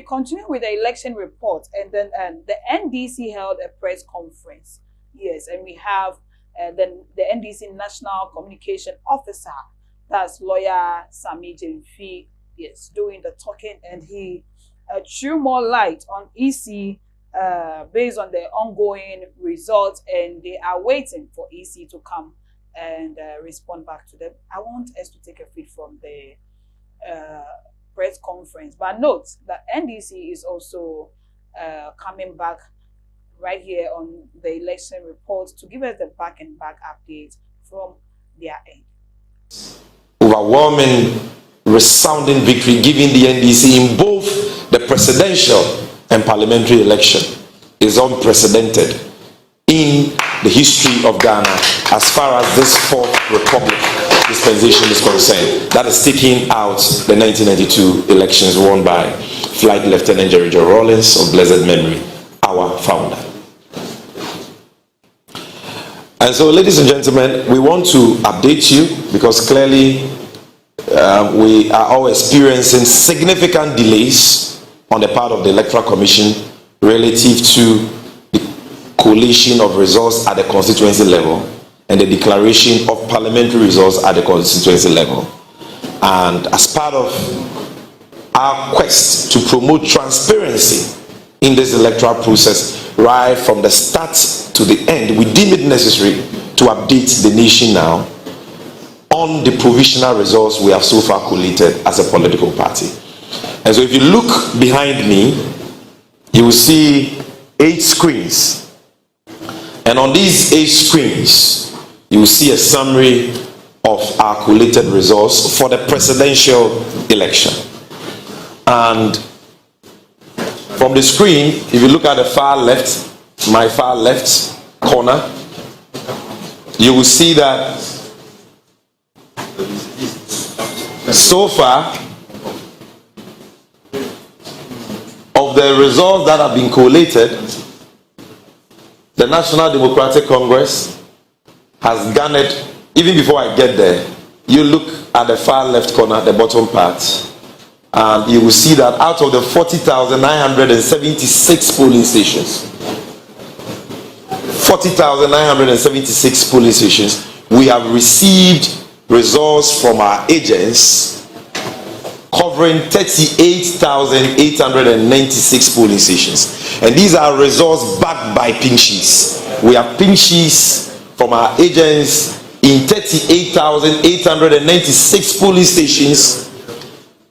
continue with the election report, and then the NDC held a press conference. Yes, and we have then the NDC National Communication Officer, that's lawyer Sammy Gyamfi, yes, doing the talking, and he threw more light on EC based on the ongoing results, and they are waiting for EC to come and respond back to them. I want us to take a feed from the press conference, but note that NDC is also coming back right here on the election report to give us the back update from their end. Overwhelming, resounding victory giving the NDC in both the presidential and parliamentary election is unprecedented in the history of Ghana as far as this fourth republic dispensation is concerned. That is taking out the 1992 elections won by Flight Lieutenant Jerry Jo Rawlings of blessed memory, our founder. And so, ladies and gentlemen, we want to update you because clearly we are all experiencing significant delays on the part of the Electoral Commission relative to the collation of results at the constituency level and the declaration of parliamentary results at the constituency level. And as part of our quest to promote transparency in this electoral process, right from the start to the end, we deem it necessary to update the nation now on the provisional results we have so far collated as a political party. And so if you look behind me, you will see 8 screens. And on these 8 screens, you will see a summary of our collated results for the presidential election. And from the screen, if you look at the far left, my far left corner, you will see that so far of the results that have been collated, the National Democratic Congress has garnered, even before I get there, you look at the far left corner, the bottom part, and you will see that out of the 40,976 polling stations, 40,976 polling stations, we have received results from our agents covering 38,896 polling stations. And these are results backed by pink sheets. We have pink sheets from our agents in 38,896 polling stations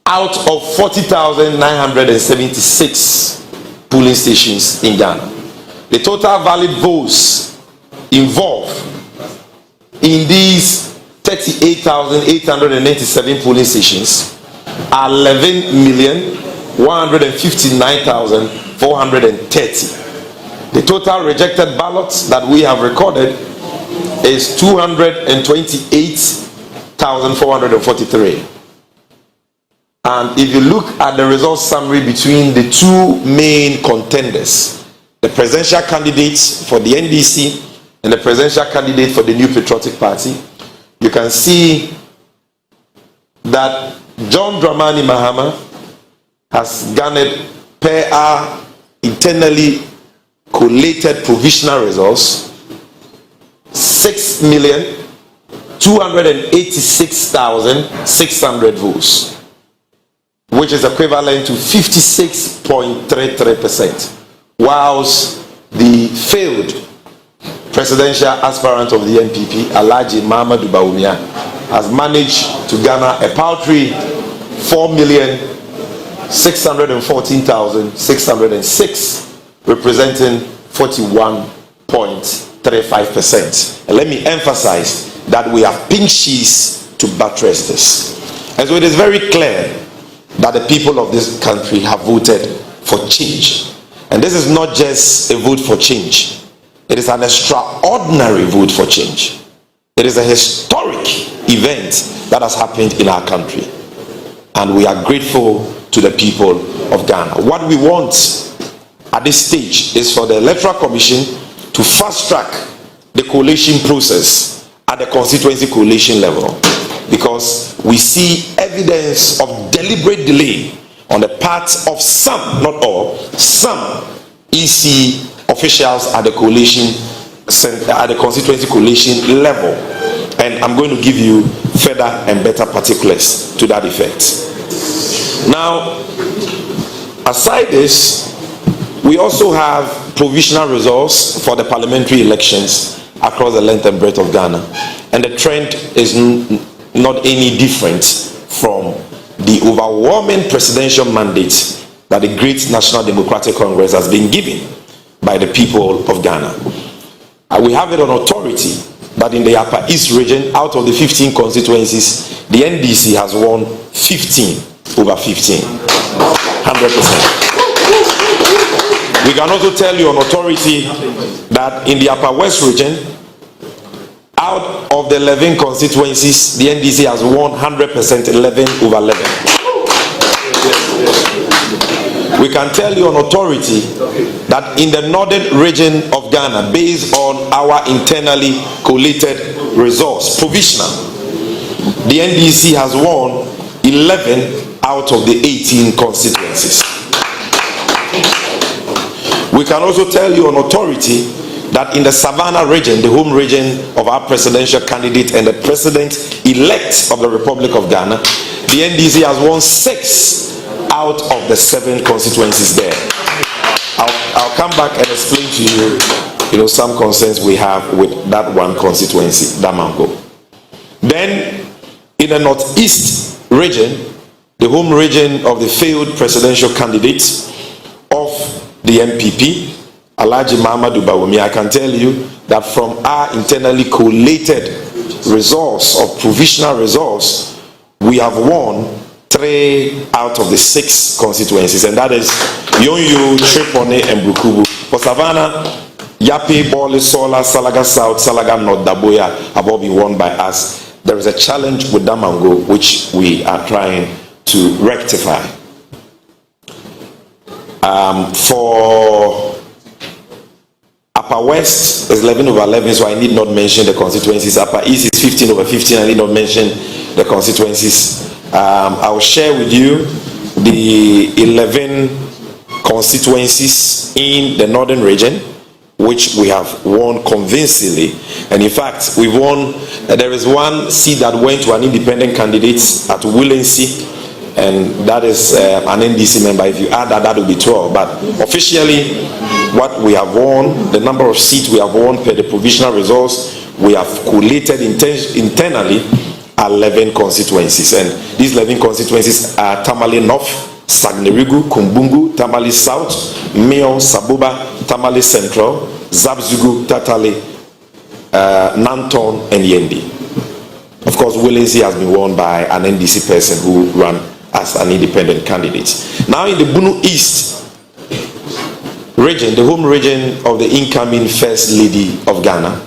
out of 40,976 polling stations in Ghana. The total valid votes involved in these 38,897 polling stations are 11,159,430. The total rejected ballots that we have recorded is 228,443. And if you look at the results summary between the two main contenders, the presidential candidates for the NDC and the presidential candidate for the New Patriotic Party, you can see that John Dramani Mahama has garnered, per our internally collated provisional results, 6,286,600 votes, which is equivalent to 56.33%, whilst the failed presidential aspirant of the NPP, Alhaji Mahamudu Bawumia, has managed to garner a paltry 4,614,606, representing 41.35%. And let me emphasize that we have pink sheets to buttress this. And so it is very clear that the people of this country have voted for change. And this is not just a vote for change. It is an extraordinary vote for change. It is a historic event that has happened in our country. And we are grateful to the people of Ghana. What we want at this stage is for the Electoral Commission to fast track the collation process at the constituency collation level, because we see evidence of deliberate delay on the part of some, not all, some EC officials at the coalition, at the constituency coalition level. And I'm going to give you further and better particulars to that effect. Now, aside this, we also have provisional results for the parliamentary elections across the length and breadth of Ghana. And the trend is not any different from the overwhelming presidential mandate that the great National Democratic Congress has been given by the people of Ghana. We have it on authority that in the Upper East region, out of the 15 constituencies, the NDC has won 15 over 15. 100%. We can also tell you on authority that in the Upper West region, out of the 11 constituencies, the NDC has won 100%, 11 over 11. We can tell you on authority that in the northern region of Ghana, based on our internally collated results, provisional, the NDC has won 11 out of the 18 constituencies. We can also tell you on authority that in the Savannah region, the home region of our presidential candidate and the president-elect of the Republic of Ghana, the NDC has won 6 out of the 7 constituencies there. I'll come back and explain to you, some concerns we have with that one constituency, Damango. Then, in the northeast region, the home region of the failed presidential candidate of the MPP, Alhaji Mahamudu Bawumia, I can tell you that from our internally collated results of provisional results, we have won 3 out of the 6 constituencies, and that is Yonyu, Tripone, and Bukubu. For Savannah, Yape, Bole, Sola, Salaga South, Salaga North, Daboya have all been won by us. There is a challenge with Damango, which we are trying to rectify. For Upper West is 11 over 11, so I need not mention the constituencies. Upper East is 15 over 15, I need not mention the constituencies. I will share with you the 11 constituencies in the northern region, which we have won convincingly. And in fact, we've won, there is one seat that went to an independent candidate at Willency, and that is an NDC member. If you add that, that will be 12. But officially, what we have won, the number of seats we have won per the provisional results, we have collated internally 11 constituencies. And these 11 constituencies are Tamale North, Sagnerigu, Kumbungu, Tamale South, Meon, Sabuba, Tamale Central, Zabzugu, Tatale, Nanton, and Yendi. Of course, Willency has been won by an NDC person who ran as an independent candidate. Now in the Bunu East region, the home region of the incoming First Lady of Ghana,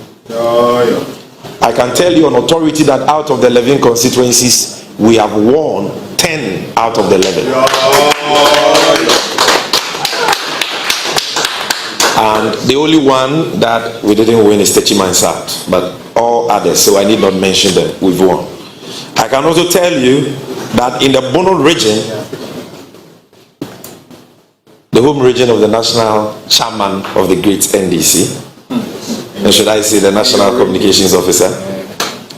I can tell you on authority that out of the 11 constituencies, we have won 10 out of the 11. And the only one that we didn't win is Techiman South, but all others, so I need not mention them, we've won. I can also tell you that in the Bono region, the home region of the national chairman of the great NDC, and should I say the national communications officer,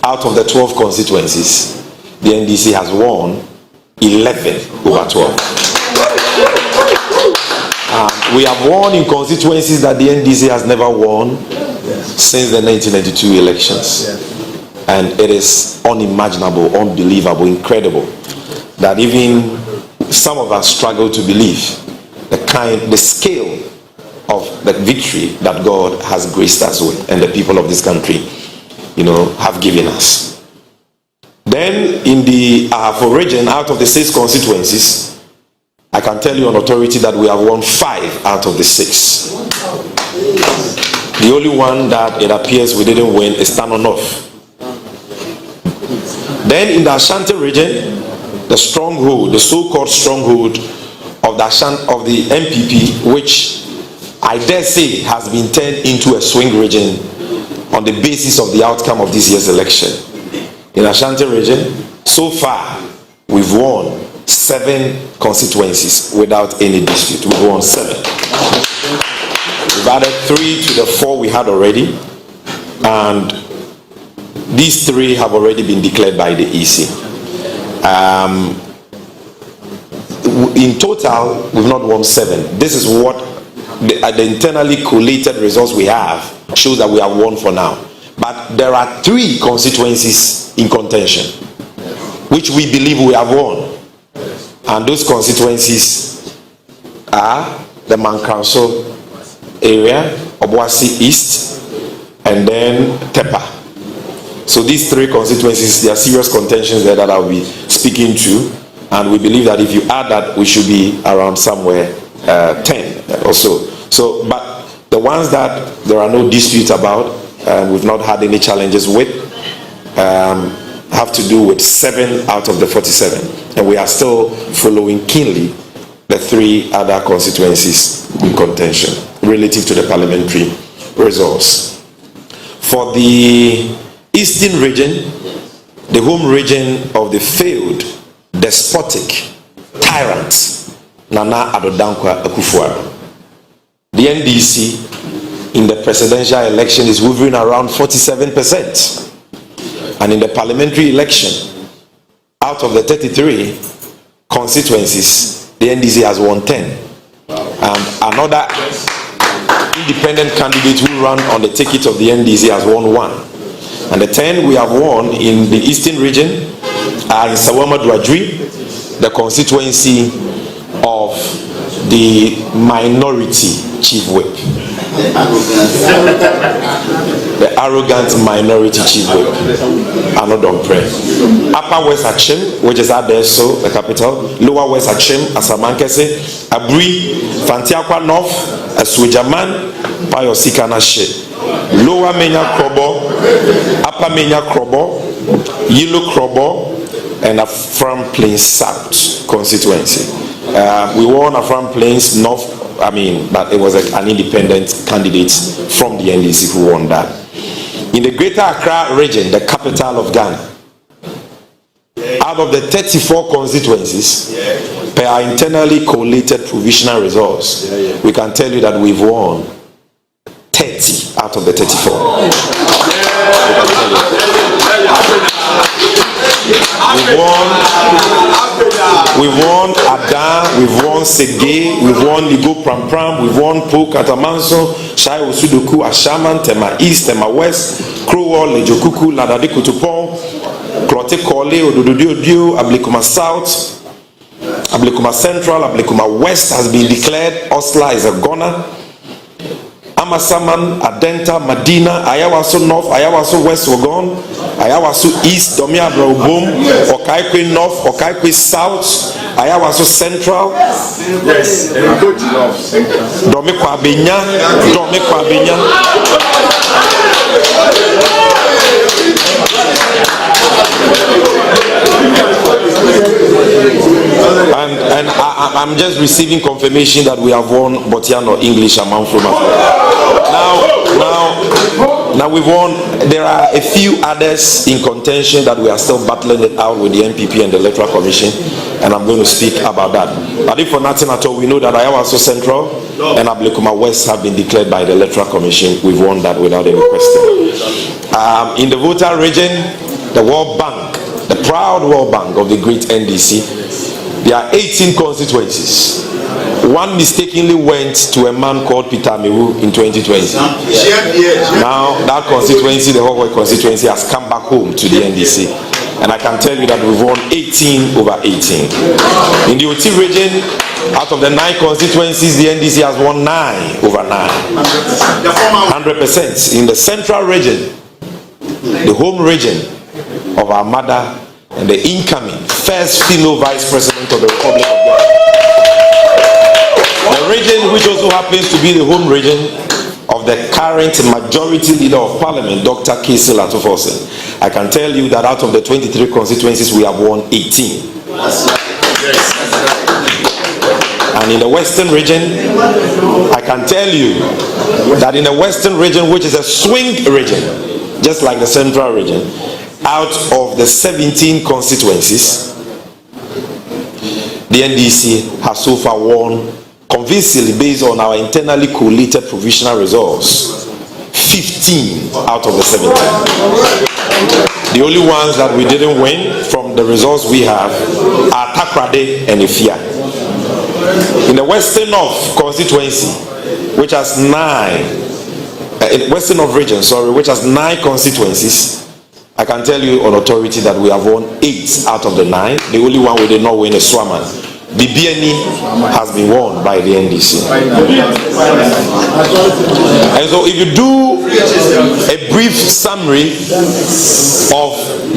out of the 12 constituencies, the NDC has won 11 over 12. We have won in constituencies that the NDC has never won since the 1992 elections. And it is unimaginable, unbelievable, incredible that even some of us struggle to believe the scale of the victory that God has graced us with and the people of this country, have given us. Then in the Ahafo region, out of the 6 constituencies, I can tell you on authority that we have won 5 out of the 6. The only one that it appears we didn't win is Tanonof. Then in the Ashanti region, the stronghold, the so-called stronghold of the MPP, which I dare say has been turned into a swing region on the basis of the outcome of this year's election. In Ashanti region, so far we've won 7 constituencies without any dispute. We've won 7. We've added 3 to the 4 we had already, and these 3 have already been declared by the EC. In total, we've not won 7. This is what the internally collated results we have shows that we have won for now. But there are 3 constituencies in contention, which we believe we have won. And those constituencies are the Mankanso area, Obuasi East, and then Tepa. So these 3 constituencies, there are serious contentions there that I'll be speaking to. And we believe that if you add that, we should be around somewhere 10 or so. So, but the ones that there are no disputes about, we've not had any challenges with, have to do with 7 out of the 47. And we are still following keenly the 3 other constituencies in contention relative to the parliamentary results. For the Eastern region, the home region of the failed despotic tyrant Nana Addo Dankwa Akufo-Addo, the NDC in the presidential election is hovering around 47%, and in the parliamentary election, out of the 33 constituencies, the NDC has won 10. Another independent candidate who ran on the ticket of the NDC has won 1. And the 10 we have won in the Eastern region are in Sawama Duadri, the constituency of the minority chief whip. The arrogant minority chief whip. Anodon Pre. Upper West Achim, which is Adeso, the capital. Lower West Achim, Asamankese, Abri, Fantiakwa North, Aswejaman, Payosika Nashe. Lower Menya Krobo, Upper Menya Krobo, Yellow Krobo, and Afram Plains South constituency. We won Afram Plains North, but it was an independent candidate from the NDC who won that. In the Greater Accra region, the capital of Ghana, out of the 34 constituencies, per our internally collated provisional results, we can tell you that we've won 30 out of the 34. We've won Ada, we've won Sege, we've won Ligo Pram, we've won Po Katamanso, Shai Osudoku, Ashaman, Tema East, Tema West, Crowell, Lejokuku, Ladade Kutupon, Klote Kole, Odododio, Ablikuma South, Ablikuma Central, Ablikuma West has been declared. Osla is a goner. Amasaman, Adenta, Madina, Ayawaso North, Ayawaso West were gone. Ayawaso East, Domia Braubum, Okaikwe North, Okaikwe South, Ayawaso Central. Yes, good enough. Domikwa Benya, Domikwa Benya. And I'm just receiving confirmation that we have won Botiano English among from Now we've won. There are a few others in contention that we are still battling it out with the NPP and the Electoral Commission, and I'm going to speak about that. But if for nothing at all, we know that Ayawaso Central and Ablekuma West have been declared by the Electoral Commission. We've won that without any question. In the voter region, the World Bank, the proud World Bank of the great NDC, there are 18 constituencies. One mistakenly went to a man called Peter Mewu in 2020. Now that constituency, the whole constituency, has come back home to the NDC. And I can tell you that we've won 18 over 18. In the OT region, out of the 9 constituencies, the NDC has won 9 over 9. 100%. In the central region, the home region of our mother and the incoming first female vice president of the Republic of Ghana. The region which also happens to be the home region of the current majority leader of parliament, Dr. Casey Latofosin. I can tell you that out of the 23 constituencies, we have won 18. And in the western region, I can tell you that in the western region, which is a swing region, just like the central region, out of the 17 constituencies, the NDC has so far won convincingly based on our internally collated provisional results. 15 out of the 17. The only ones that we didn't win from the results we have are Takrade and Efia. In the Western North constituency, which has 9, in Western North region, which has 9 constituencies, I can tell you on authority that we have won 8 out of the 9. The only one we did not win is Swaman. BBNE has been won by the NDC. And so if you do a brief summary of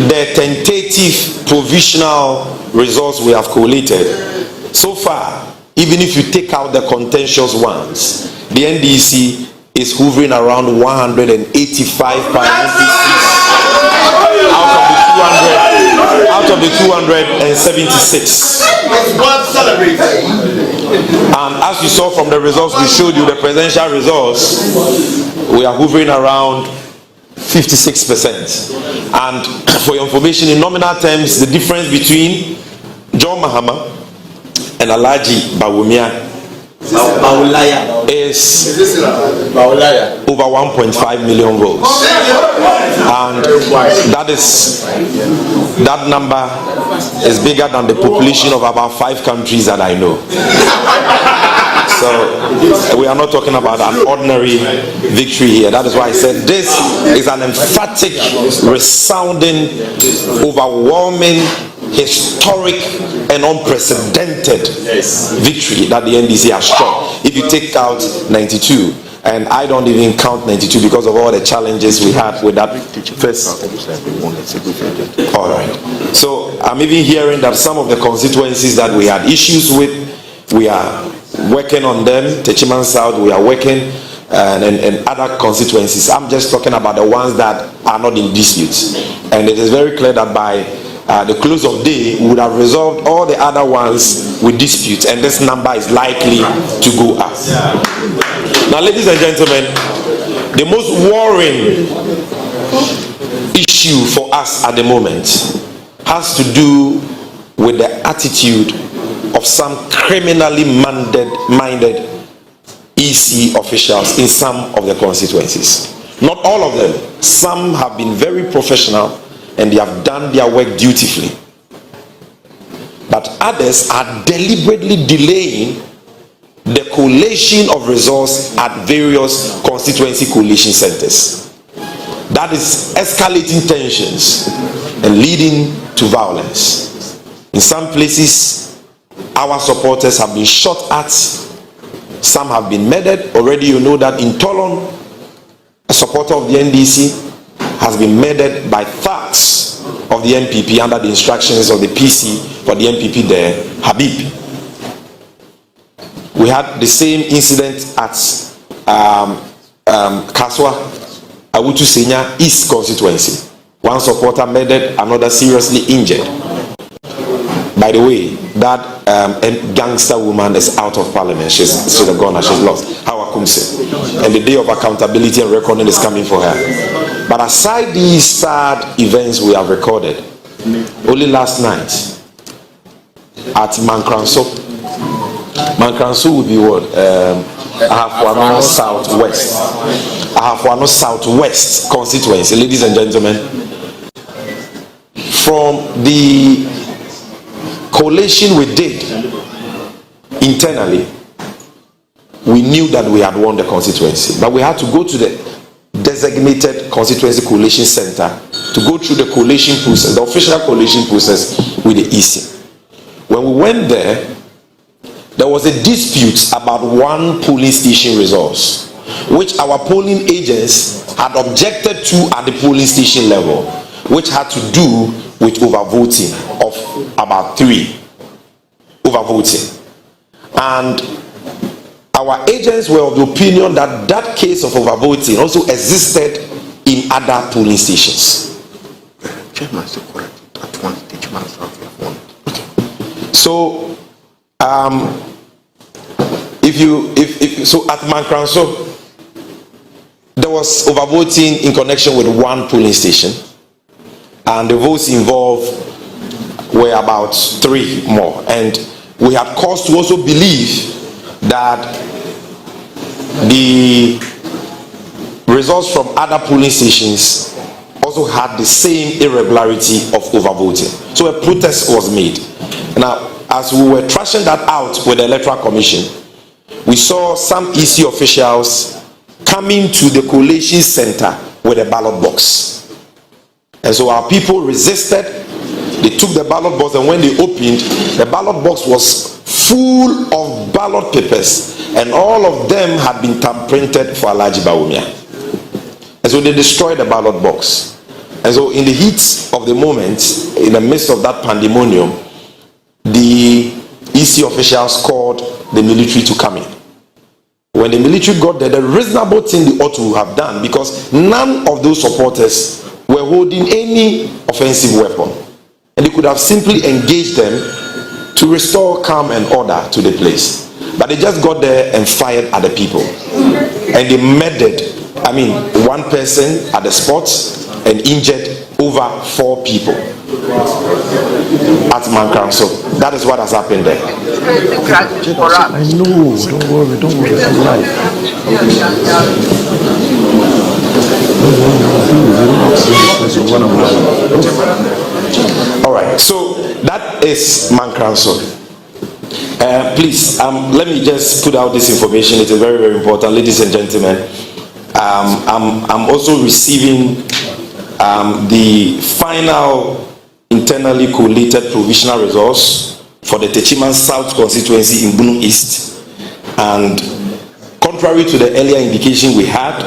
the tentative provisional results we have collated, so far, even if you take out the contentious ones, the NDC is hovering around 185 per NPCs out of the 276. And as you saw from the results we showed you, the presidential results, we are hovering around 56%. And for your information, in nominal terms, the difference between John Mahama and Alhaji Bawumia is over 1.5 million votes, and that number is bigger than the population of about 5 countries that I know. So we are not talking about an ordinary victory here. That is why I said this is an emphatic, resounding, overwhelming, historic and unprecedented victory that the NDC has struck. If you take out 92, and I don't even count 92 because of all the challenges we had with that first. All right. So I'm even hearing that some of the constituencies that we had issues with, we are working on them. Techiman South, we are working, and other constituencies. I'm just talking about the ones that are not in dispute. And it is very clear that by the close of day, we would have resolved all the other ones with disputes, and this number is likely to go up. Now, ladies and gentlemen, the most worrying issue for us at the moment has to do with the attitude of some criminally minded EC officials in some of the constituencies. Not all of them. Some have been very professional and they have done their work dutifully. But others are deliberately delaying the collation of resources at various constituency collation centers. That is escalating tensions and leading to violence. In some places, our supporters have been shot at, some have been murdered. Already you know that in Tolon, a supporter of the NDC has been murdered by thugs of the NPP under the instructions of the PC for the NPP there, Habib. We had the same incident at Kaswa, Awutu Senya East constituency. One supporter murdered, another seriously injured. By the way, that gangster woman is out of parliament. She's gone, she's lost. Hawa Kumse. And the day of accountability and recording is coming for her. But aside these sad events we have recorded, only last night at Mankranso would be what? Ahafuano Southwest. Ahafuano Southwest constituency, ladies and gentlemen. From the collation we did internally, we knew that we had won the constituency, but we had to go to the designated constituency collation center to go through the collation process, the official collation process with the EC. When we went there was a dispute about one polling station results, which our polling agents had objected to at the polling station level, which had to do with overvoting of about 3 overvoting. And our agents were of the opinion that that case of overvoting also existed in other polling stations. So so at Mankranso, there was overvoting in connection with one polling station, and the votes involved were about 3 more. And we had cause to also believe that the results from other polling stations also had the same irregularity of overvoting. So a protest was made. Now, as we were trashing that out with the Electoral Commission, we saw some EC officials coming to the collation center with a ballot box. And so our people resisted. They took the ballot box, and when they opened, the ballot box was full of ballot papers, and all of them had been thumb-printed for Alhaji Bawumia. And so they destroyed the ballot box. And so in the heat of the moment, in the midst of that pandemonium, the EC officials called the military to come in. When the military got there, the reasonable thing they ought to have done, because none of those supporters were holding any offensive weapon, and they could have simply engaged them to restore calm and order to the place. But they just got there and fired at the people, and they murdered, one person at the spot and injured over 4 people at Mankran. So that is what has happened there. I know, don't worry, I'm live. All right, so that is Mankranso. Please, let me just put out this information. It is very, very important, ladies and gentlemen. I'm also receiving the final internally collated provisional results for the Techiman South constituency in Bunu East, and contrary to the earlier indication we had,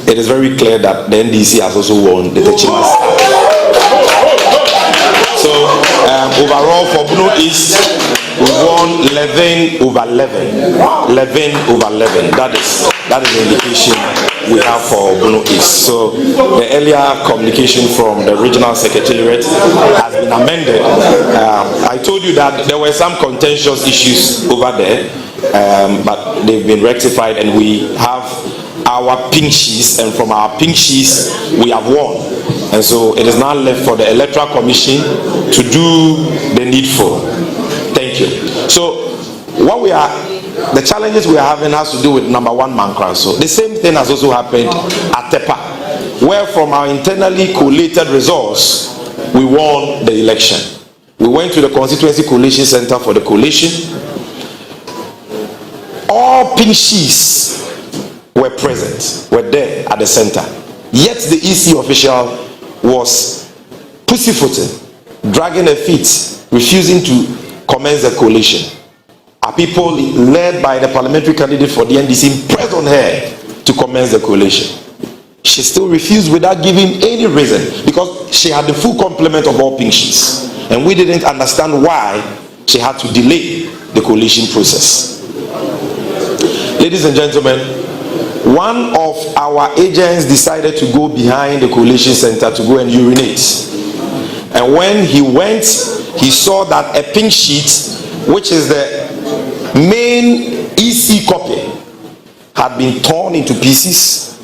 it is very clear that the NDC has also won the Techiman South. So overall for Bunu East, we won 11 over 11. 11 over 11. That is the indication we have for Bunu East. So the earlier communication from the regional secretariat has been amended. I told you that there were some contentious issues over there, but they've been rectified, and we have our pink sheets, and from our pink sheets we have won. And so it is now left for the Electoral Commission to do the needful. Thank you. So the challenges we are having has to do with number 1, Mankran. So the same thing has also happened at Tepa, where from our internally collated results, we won the election. We went to the constituency collation center for the collation. All pink sheets were present, were there at the center. Yet the EC official was pussyfooting, dragging her feet, refusing to commence the collation. Our people, led by the parliamentary candidate for the NDC, pressed on her to commence the collation. She still refused without giving any reason, because she had the full complement of all pink sheets, and we didn't understand why she had to delay the collation process. Ladies and gentlemen, one of our agents decided to go behind the collation center to go and urinate. And when he went, he saw that a pink sheet, which is the main EC copy, had been torn into pieces,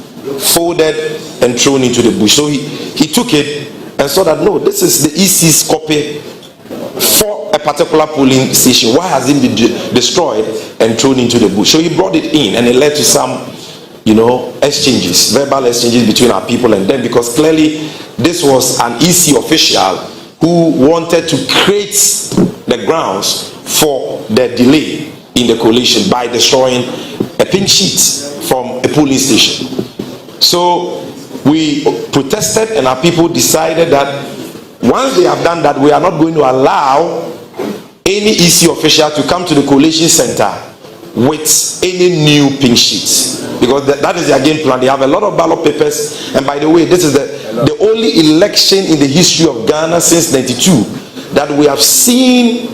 folded, and thrown into the bush. So he took it and saw that, no, this is the EC's copy for a particular polling station. Why has it been destroyed and thrown into the bush? So he brought it in, and it led to some exchanges, verbal exchanges between our people and them, because clearly this was an EC official who wanted to create the grounds for the delay in the collation by destroying a pink sheet from a polling station. So we protested, and our people decided that once they have done that, we are not going to allow any EC official to come to the collation center with any new pink sheets, because that is their game plan. They have a lot of ballot papers, and by the way, this is the only election in the history of Ghana since '92 that we have seen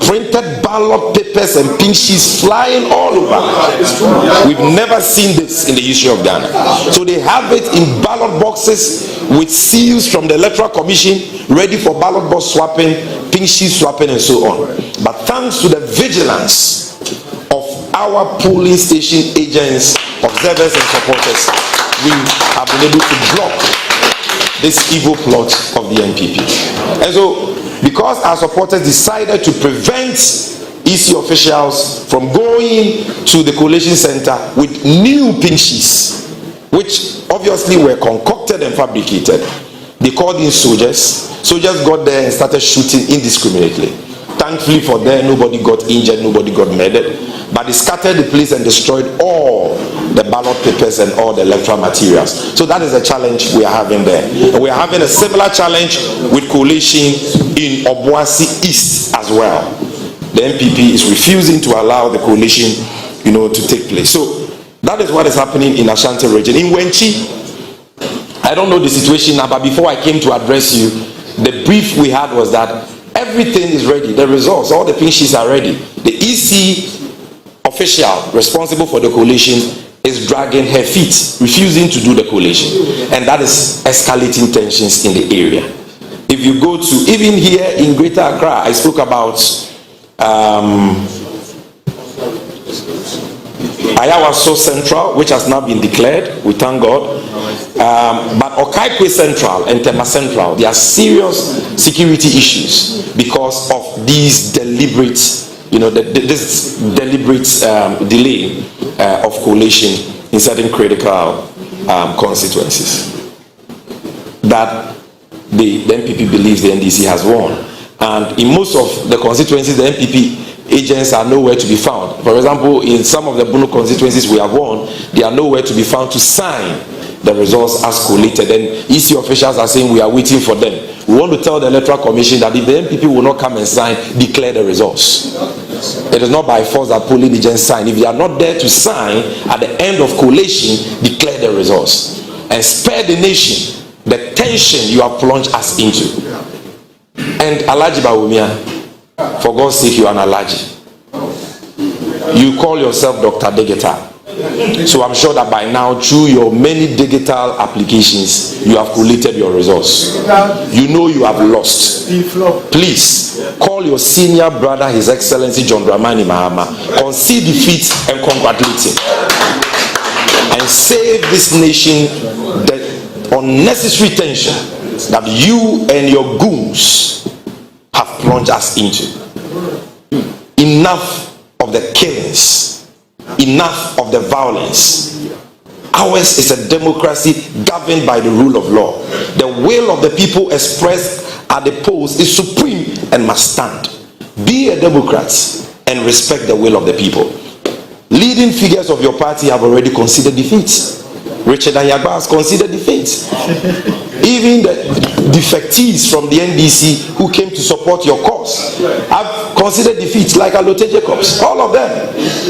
printed ballot papers and pink sheets flying all over. We've never seen this in the history of Ghana. So they have it in ballot boxes with seals from the Electoral Commission, ready for ballot box swapping, pink sheet swapping, and so on. But thanks to the vigilance of our polling station agents, observers, and supporters, we have been able to block this evil plot of the NPP. And so because our supporters decided to prevent EC officials from going to the collation center with new pink sheets, which obviously were concocted and fabricated. They called in soldiers. Soldiers got there and started shooting indiscriminately. Thankfully for them, nobody got injured, nobody got murdered. But they scattered the place and destroyed all the ballot papers and all the electoral materials. So that is the challenge we are having there. And we are having a similar challenge with coalition in Obuasi East as well. The MPP is refusing to allow the coalition, to take place. So that is what is happening in Ashanti region. In Wenchi, I don't know the situation now, but before I came to address you, the brief we had was that everything is ready. The results, all the pink sheets are ready. The EC official responsible for the coalition is dragging her feet, refusing to do the coalition. And that is escalating tensions in the area. If you go to, even here in Greater Accra, I spoke about Ayawaso Central, which has now been declared, we thank God. But Okaikwe Central and Tema Central, there are serious security issues because of these deliberate, this deliberate delay of coalition in certain critical constituencies. That the MPP believes the NDC has won. And in most of the constituencies, the MPP agents are nowhere to be found. For example, in some of the Bunu constituencies we have won, they are nowhere to be found to sign the results as collated. And EC officials are saying we are waiting for them. We want to tell the Electoral Commission that if the MPP will not come and sign, declare the results. It is not by force that polling agents sign. If they are not there to sign at the end of collation, declare the results and spare the nation the tension you have plunged us into. And Alhaji Bawumia, for God's sake, you are an Alhaji. You call yourself Dr. Digital. So I'm sure that by now, through your many digital applications, you have collated your results. You know you have lost. Please call your senior brother, His Excellency John Dramani Mahama, concede defeat and congratulate him, and save this nation the unnecessary tension that you and your goons have plunged us into. Enough of the killings, enough of the violence. Ours is a democracy governed by the rule of law. The will of the people expressed at the polls is supreme and must stand. Be a Democrat and respect the will of the people. Leading figures of your party have already considered defeat. Richard Anyagba has considered defeat. Even the defectees from the NDC who came to support your cause have considered defeat, like Alote Jacobs. All of them.